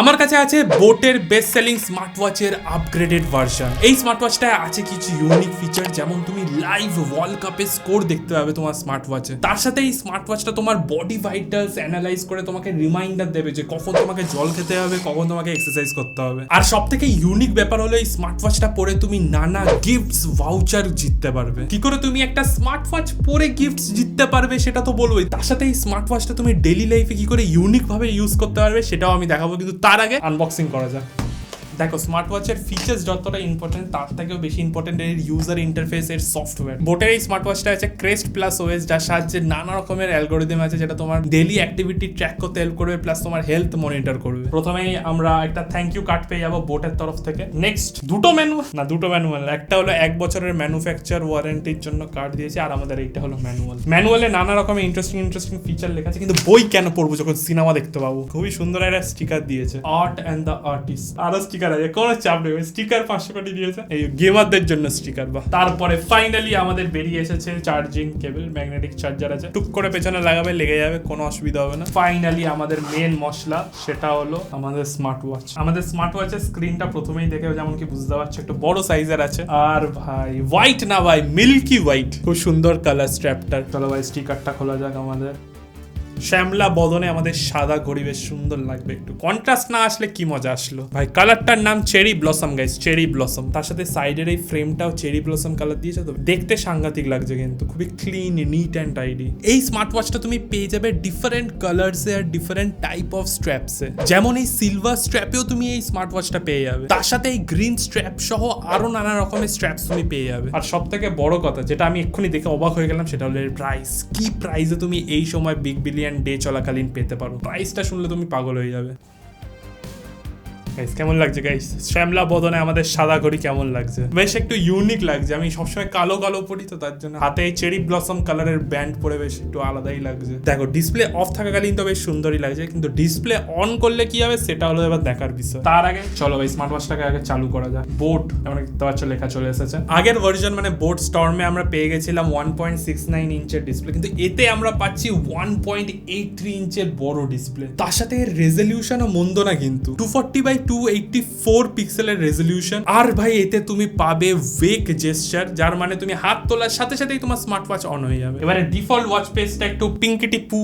আমার কাছে আছে বোটের বেস্ট সেলিং স্মার্ট ওয়াচের আপগ্রেডেড ভার্সন। এই স্মার্ট ওয়াচটা আছে কিছু ইউনিক ফিচার, যেমন তুমি লাইভ ওয়ার্ল্ড কাপের স্কোর দেখতে পাবে তোমার স্মার্ট ওয়াচে। তার সাথে এই স্মার্ট ওয়াচটা তোমার বডি ভাইটালস অ্যানালাইজ করে তোমাকে রিমাইন্ডার দেবে যে কখন তোমাকে জল খেতে হবে, কখন তোমাকে এক্সারসাইজ করতে হবে। আর সব থেকে ইউনিক ব্যাপার হলো এই স্মার্ট ওয়াচটা পরে তুমি নানা গিফটস ভাউচার জিততে পারবে। কি করে তুমি একটা স্মার্ট ওয়াচ পরে গিফটস জিততে পারবে সেটা তো বলবোই, তার সাথে এই স্মার্ট ওয়াচটা তুমি ডেইলি লাইফে কি করে ইউনিক ভাবে ইউজ করতে পারবে সেটাও আমি দেখাবো, কিন্তু তার আগে আনবক্সিং করা যাক। দেখো, স্মার্ট ওয়াচের ফিচার্স যতটা ইম্পর্টেন্ট তার থেকেও বেশি ইম্পর্টেন্ট এর ইউজার ইন্টারফেস, এর সফটওয়্যার। বোটের এই স্মার্ট ওয়াচটা আছে ক্রেস্ট প্লাস ওএস, যার সাহায্যে নানা রকমের অ্যালগোরিদম আছে যেটা তোমার ডেইলি অ্যাক্টিভিটি ট্র্যাক করতে হেল্প করবে, প্লাস তোমার হেলথ মনিটর করবে। প্রথমেই আমরা একটা থ্যাংক ইউ কার্ড পেয়ে যাবো বোটের তরফ থেকে। নেক্সট দুটো ম্যানুয়াল, একটা হলো 1 বছরের ম্যানুফ্যাকচার ওয়ারেন্টির জন্য কার্ড দিয়েছে, আর আমাদের এইটা হলো ম্যানুয়ালে নানা রকমের ইন্টারেস্টিং ফিচার লেখা আছে, কিন্তু বই কেন পড়বো যখন সিনেমা দেখতে পাবো। খুবই সুন্দর একটা স্টিকার দিয়েছে, আর্ট অ্যান্ড দ্য আর্টিস্ট। আরো স্টিকার আছে, কোনো চাপ নেই, স্টিকার 500 কোটি দিয়েছে এই গেমারদের জন্য স্টিকার। বা তারপরে ফাইনালি আমাদের বেরিয়ে এসেছে চার্জিং কেবল, ম্যাগনেটিক চার্জার আছে, টুক করে পেছনে লাগাবে, লেগে যাবে, কোনো অসুবিধা হবে না। ফাইনালি আমাদের মেন মশলা, সেটা হলো আমাদের স্মার্ট ওয়াচ। আমাদের স্মার্ট ওয়াচের স্ক্রিনটা প্রথমেই দেখে যেমন কি বুঝতে পারছো একটু বড় সাইজের আছে, আর ভাই হোয়াইট না ভাই, মিল্কি হোয়াইট, খুব সুন্দর কালার স্ট্র্যাপটার। চলো ভাই স্টিকারটা খোলা যাক। আমাদের শ্যামলা বদনে আমাদের সাদা ঘড়ি বেশ সুন্দর লাগবে, একটু কন্ট্রাস্ট না আসলে কি মজা আসলো ভাই। কালারটার নাম cherry blossom guys, cherry blossom. তার সাথে সাইডের এই ফ্রেমটাও চেরি ব্লসম কালার দিয়েছে, তো দেখতে সাংঘাতিক লাগছে, কিন্তু খুবই ক্লিন, নিট অ্যান্ড টাইডি। এই স্মার্ট ওয়াচটা তুমি পেয়ে যাবে ডিফারেন্ট কালারসে আর ডিফারেন্ট টাইপ অফ স্ট্র্যাপসে, যেমন এই সিলভার স্ট্র্যাপেও তুমি এই স্মার্ট ওয়াচটা পেয়ে যাবে, তার সাথে এই গ্রিন স্ট্র্যাপ সহ আরো নানা রকমের স্ট্র্যাপস তুমি পেয়ে যাবে। আর সব থেকে বড় কথা যেটা আমি এক্ষুনি দেখে অবাক হয়ে গেলাম সেটা হলো এর প্রাইস। কি প্রাইসে তুমি এই সময় বিগ বিলিয়ন ডে চলাকালীন পেতে পারো, প্রাইসটা শুনলে তুমি পাগল হয়ে যাবে। কেমন লাগছে গাইস শ্যামলা বদনে আমাদের সাদা ঘড়ি? কেমন লাগছে? বেশ একটু ইউনিক লাগছে। আমি সবসময় কালো পরি, তো তার জন্য হাতে এই চেরি ব্লসম কালারের ব্যান্ড পরে বেশ একটু আলাদাই লাগছে। দেখো, ডিসপ্লে অফ থাকাকালীন তো বেশ সুন্দরই লাগছে, কিন্তু ডিসপ্লে অন করলে কি হবে সেটা হলো এবার দেখার বিষয়। তার আগে চলো ভাই স্মার্ট ওয়াচটাকে আগে চালু করা যায়। বোট আমরা দেখতে পাচ্ছ লেখা চলে এসেছে। আগের ভার্সন মানে বোট স্টর্মে আমরা পেয়ে গেছিলাম 1.69 ইঞ্চের ডিসপ্লে, কিন্তু এতে আমরা পাচ্ছি 1.83 ইঞ্চের বড় ডিসপ্লে। তার সাথে রেজলিউশনও মন্দ না, কিন্তু 240x284 পিক্সেলের রেজলিউশন। আর ভাই এতে তুমি পাবে ওয়েক জেস্টার, যার মানে তুমি হাত তোলার সাথে সাথেই তোমার স্মার্ট ওয়াচ অন হয়ে যাবে। এবারে ডিফল্ট ওয়াচ ফেসটা একটু পিঙ্কিটি পু,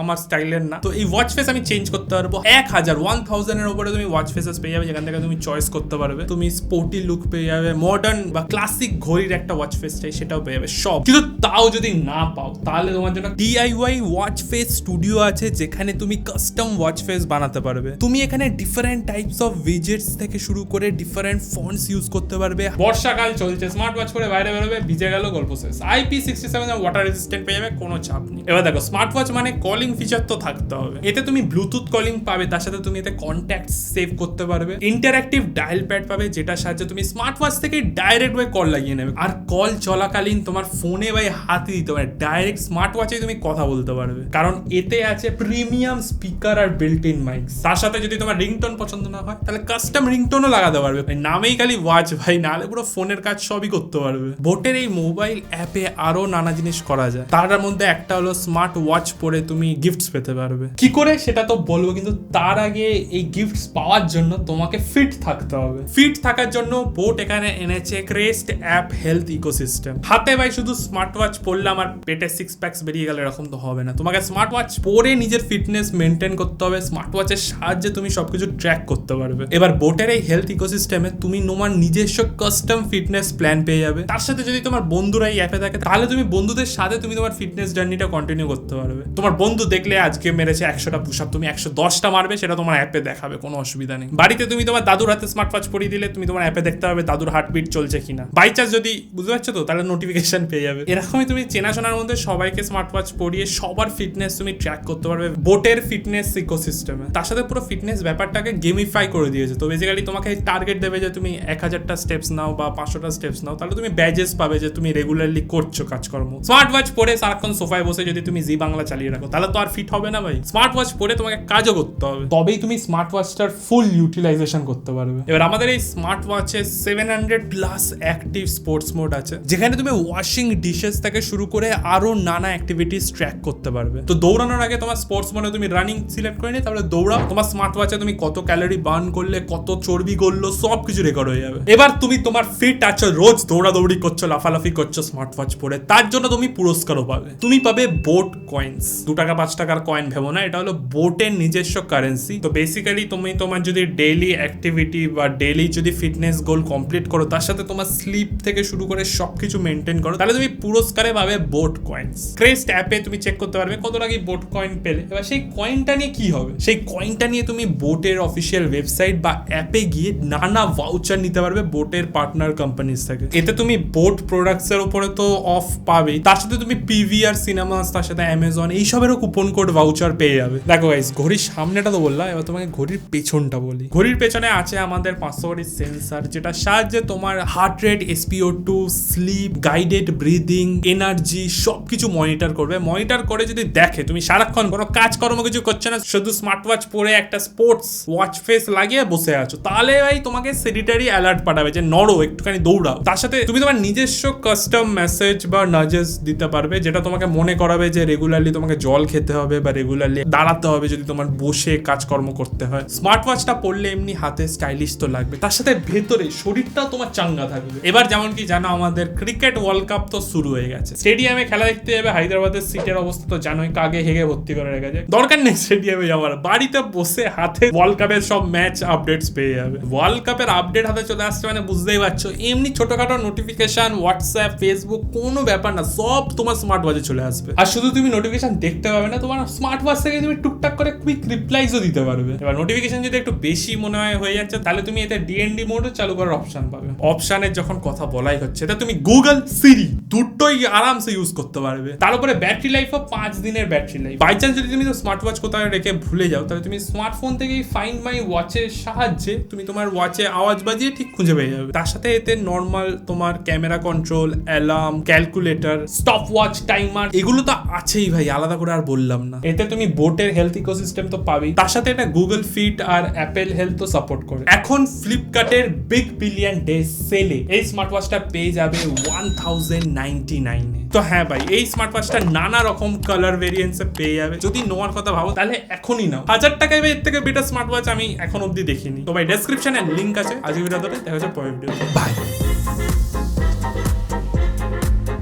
আমার স্টাইলের না, তো এই ওয়াচ ফেস আমি চেঞ্জ করতে পারবো। 1000 এর উপরে তুমি ওয়াচ ফেসেস পেয়ে যাবে, যেখান থেকে তুমি চয়েস করতে পারবে। তুমি স্পোর্টি লুক পেয়ে যাবে, মডার্ন বা ক্লাসিক ঘড়ির একটা ওয়াচ ফেস চাই সেটাও পেয়ে যাবে সব। কিন্তু তাও যদি না পাও তাহলে তোমার জন্য DIY ওয়াচ ফেস স্টুডিও আছে, যেখানে তুমি কাস্টম ওয়াচ ফেস বানাতে পারবে। তুমি এখানে ডিফারেন্ট টাইপস অফ উইজেটস থেকে শুরু করে ডিফারেন্ট ফন্টস ইউজ করতে পারবে। বর্ষাকাল চলছে, স্মার্ট ওয়াচ করে বাইরে বেরোবে, ভিজে গেল, গল্প শেষ। IP67 ওয়াটার রেজিস্ট্যান্ট পেয়ে যাবে, কোনো চাপ নেই। এবার দেখো, স্মার্ট ওয়াচ মানে কলিং ফিচার তো থাকতে হবে। এতে তুমি ব্লুটুথ কলিং পাবে, তার সাথে তুমি এতে কন্ট্যাক্ট সেভ করতে পারবে। ইন্টারঅ্যাক্টিভ ডায়াল প্যাড পাবে, যেটার সাহায্যে তুমি স্মার্ট ওয়াচ থেকে ডাইরেক্ট ওয়ে কল লাগিয়ে নেবে, আর কল চলাকালীন তোমার ফোনে বা হাতে দিতে পারে, ডাইরেক্ট স্মার্ট ওয়াচে তুমি কথা বলতে পারবে, কারণ এতে আছে প্রিমিয়াম স্পিকার আর বিল্ট ইন মাইক। তার সাথে যদি তোমার রিংটোন পছন্দ না হয় তাহলে কাস্টম রিংটোনও লাগাতে পারবে। নামেই খালি ওয়াচ ভাই, নাহলে পুরো ফোনের কাজ সবই করতে পারবে। বোটের এই মোবাইল অ্যাপে আরো নানা জিনিস করা যায়, তার মধ্যে একটা হলো স্মার্ট ওয়াচ পরে তুমি গিফটস পেতে পারবে। কি করে সেটা তো বলবো, কিন্তু তার আগে এই গিফটস পাওয়ার জন্য তোমাকে ফিট থাকতে হবে। ফিট থাকার জন্য বোট এখানে এনেছে ক্রেস্ট অ্যাপ হেলথ ইকোসিস্টেম। হাতে ভাই শুধু স্মার্ট ওয়াচ পরলাম আর পেটে 6 প্যাকস বেরিয়ে গেল এরকম তো হবে না, তোমাকে স্মার্ট ওয়াচ পরে নিজের ফিটনেস মেনটেন করতে হবে। স্মার্ট ওয়াচের সাহায্যে তুমি সবকিছু ট্র্যাক করতে পারবে। এবার বোটের এই হেলথ ইকোসিস্টেমে তুমি তোমার নিজস্ব কাস্টম ফিটনেস প্ল্যান পেয়ে যাবে। তার সাথে যদি তোমার বন্ধুরা এই অ্যাপে থাকে তাহলে তুমি বন্ধুদের সাথে তুমি তোমার ফিটনেস জার্নিটা কন্টিনিউ করতে পারবে। তোমার বন্ধু দেখলে আজকে মেরেছে 100টা পুশআপ, তুমি 110টা মারবে, সেটা তোমার অ্যাপে দেখাবে, কোনো অসুবিধা নেই। বাড়িতে তুমি তোমার দাদুর হাতে স্মার্ট ওয়াচ পরিয়ে দিলে তুমি তোমার অ্যাপে দেখতে পাবে দাদুর হার্টবিট চলছে কিনা। বাই চান্স যদি বুঝতে পারছো তো, তাহলে নোটিফিকেশন পেয়ে যাবে। এরকমই তুমি চেনাশোনার মধ্যে সবাইকে স্মার্ট ওয়াচ পরিয়ে সবার ফিটনেস তুমি ট্র্যাক করতে পারবে বোটের ফিটনেস ইকোসিস্টেমে। তার সাথে পুরো ফিটনেস ব্যাপারটাকে গেমিফাই গেমিফাই করে দিয়েছে। তো বেসিক্যালি তোমাকে টার্গেট দেবে যে তুমি 1000টা স্টেপস নাও বা 500টা স্টেপস নাও, তাহলে তুমি ব্যাজেস পাবে যে তুমি রেগুলারলি করছো কাজকর্ম। স্মার্ট ওয়াচ পরে সারাক্ষণ সোফায় বসে যদি তুমি জি বাংলা চালিয়ে রাখো তাহলে তো আর ফিট হবে না ভাই। স্মার্ট ওয়াচ পরে তোমাকে কাজও করতে হবে, তবেই তুমি স্মার্ট ওয়াচটার ফুল ইউটিলাইজেশন করতে পারবে। এবার আমাদের এই স্মার্ট ওয়াচে 700+ অ্যাক্টিভ স্পোর্টস মোড আছে, যেখানে তুমি ওয়াশিং ডিশেস থেকে শুরু করে আরো নানা অ্যাক্টিভিটিস ট্র্যাক করতে পারবে। তো দৌড়ানোর আগে তোমার স্পোর্টস মোডে তুমি রানিং সিলেক্ট করে নিয়ে তাহলে দৌড়াও, তোমার স্মার্ট ওয়াচে তুমি কত ক্যালোরি বার্ন করলে, কত চর্বি করলো, সবকিছু রেকর্ড হয়ে যাবে। এবার তুমি তোমার ফিট আছো, রোজ দৌড়াদৌড়ি করছো, লাফালাফি করছো স্মার্ট ওয়াচ পরে, তার জন্য তুমি পুরস্কারও পাবে। তুমি পাবে বোট কয়েন্স, 2 টাকা 5 টাকার কয়েন ভেবো না, এটা হলো বোটের নিজস্ব কারেন্সি। তো বেসিক্যালি তুমি তোমার যদি ডেইলি অ্যাক্টিভিটি বা ডেইলি যদি ফিটনেস গোল কমপ্লিট করো, তার সাথে তোমার স্লিপ থেকে শুরু করে সবকিছু মেনটেন করো, তাহলে তুমি পুরস্কারে পাবে বোট কয়েন্স। ক্রেস্ট অ্যাপে তুমি চেক করতে পারবে কত টাকা বোট কয়েন পেলে। এবার সেই কয়েনটা নিয়ে কি হবে, সেই কয়েনটা নিয়ে তুমি বোটের অফিসিয়াল ওয়েবসাইট বা অ্যাপে গিয়ে নানা ভাউচার নিতে পারবে বোটের পার্টনার কোম্পানিজ থেকে। এতে তুমি বোট প্রোডাক্টস এর উপরে তো অফ পাবে, তার সাথে তুমি পিভিআর সিনেমাস, তার সাথে অ্যামাজন, এইসবেরও কুপন কোড ভাউচার পেয়ে যাবে। দেখো গাইস, ঘড়ির সামনেটা তো বললাম, এবার তোমাকে ঘড়ির পেছনটা বলি। ঘড়ির পেছনে আছে আমাদের 500 ওয়াটের সেন্সার, যেটা সাহায্যে তোমার heart rate, SpO2, sleep, guided breathing, energy সবকিছু মনিটর করবে। মনিটর করে যদি দেখে তুমি সারাক্ষণ কোনো কাজকর্ম কিছু করছো না, শুধু স্মার্ট ওয়াচ পরে একটা স্পোর্টস ওয়াচ ফেস লাগিয়ে বসে আছো, তাহলে ভাই তোমাকে সেডিটারি অ্যালার্ট পাঠাবে যে নড়ো, একটুখানি দৌড়াও। তার সাথে তুমি তোমার নিজস্ব কাস্টম মেসেজ বা নাজেস দিতে পারবে, যেটা তোমাকে মনে করাবে যে রেগুলারলি তোমাকে জল খেতে হবে বা রেগুলারলি দাঁড়াতে হবে যদি তোমার বসে কাজকর্ম করতে হয়। স্মার্ট ওয়াচটা পড়লে এমনি হাতে স্টাইলিশ তো লাগবে, তার সাথে ভেতরে শরীরটাও তোমার চাঙ্গা থাকবে। এবার যেমন কি জানো, আমাদের ক্রিকেট ওয়ার্ল্ড কাপ তো শুরু হয়ে গেছে। স্টেডিয়ামে খেলা দেখতে যাবে, হায়দ্রাবাদের সিটের অবস্থা তো জানোই, কাগে হেগে ভর্তি করে রেখেছে। দরকার নেই স্টেডিয়ামে যাওয়ার, বাড়িতে বসে হাতে ওয়ার্ল্ড কাপের সব ম্যাচ আপডেটস পেয়ে যাবে। ওয়ার্ল্ড কাপের আপডেট হাতে চলে আসছে মানে বুঝতেই পারছো, এমনি ছোটখাটো নোটিফিকেশন, হোয়াটসঅ্যাপ, ফেসবুক কোনো ব্যাপার না, সব তোমার স্মার্ট ওয়াচে চলে আসবে। আর শুধু তুমি নোটিফিকেশন দেখতে পাবে না, তোমার স্মার্ট ওয়াচ থেকে তুমি টুকটাক করে কুইক রিপ্লাইজও দিতে পারবে। এবার নোটিফিকেশন যদি একটু বেশি মনে হয়ে যাচ্ছে, তাহলে তুমি এতে DND মোডও চালু করার অপশন পাবে। অপশনের যখন কথা বলাই হচ্ছে, এটা তুমি গুগল, সিরি দুটোই আরামসে ইউজ করতে পারবে। তার উপরে ব্যাটারি লাইফও 5 দিনের ব্যাটারি লাইফ। বাই চান্স যদি তুমি স্মার্ট ওয়াচ কোথায় রেখে ভুলে যাও, তাহলে তুমি স্মার্টফোন থেকেই ফাইন্ড মাই ওয়াচের সাহায্যে তুমি তোমার ওয়াচে আওয়াজ বাজিয়ে ঠিক খুঁজে পেয়ে যাবে। তার সাথে এতে নর্মাল তোমার camera control, alarm, calculator, stop watch, timer, এগুলো তো আছেই ভাই, আলাদা করে আর বললাম না। এতে তুমি বোটের হেলথ ইকোসিস্টেম তো পাবেই, তার সাথে এটা গুগল ফিট আর অ্যাপেল হেলথ তো সাপোর্ট করে। এখন ফ্লিপকার্টের বিগ বিলিয়ন ডে সেলে এই স্মার্ট ওয়াচটা পেয়ে যাবে 1099 এ। তো হ্যাঁ ভাই, এই স্মার্ট ওয়াচটা নানা রকম কালার ভেরিয়েন্টসে পেয়ে যাবে। যদি নেওয়ার কথা ভাবো তাহলে এখনই নাও। 1000 টাকায় এর থেকে বেটার স্মার্ট ওয়াচ আমি এখন অব্দি দেখিনি। তো ভাই ডেসক্রিপশনে লিংক আছে। আজকের ভিডিওতে দেখা হচ্ছে পরের ভিডিওতে। বাই।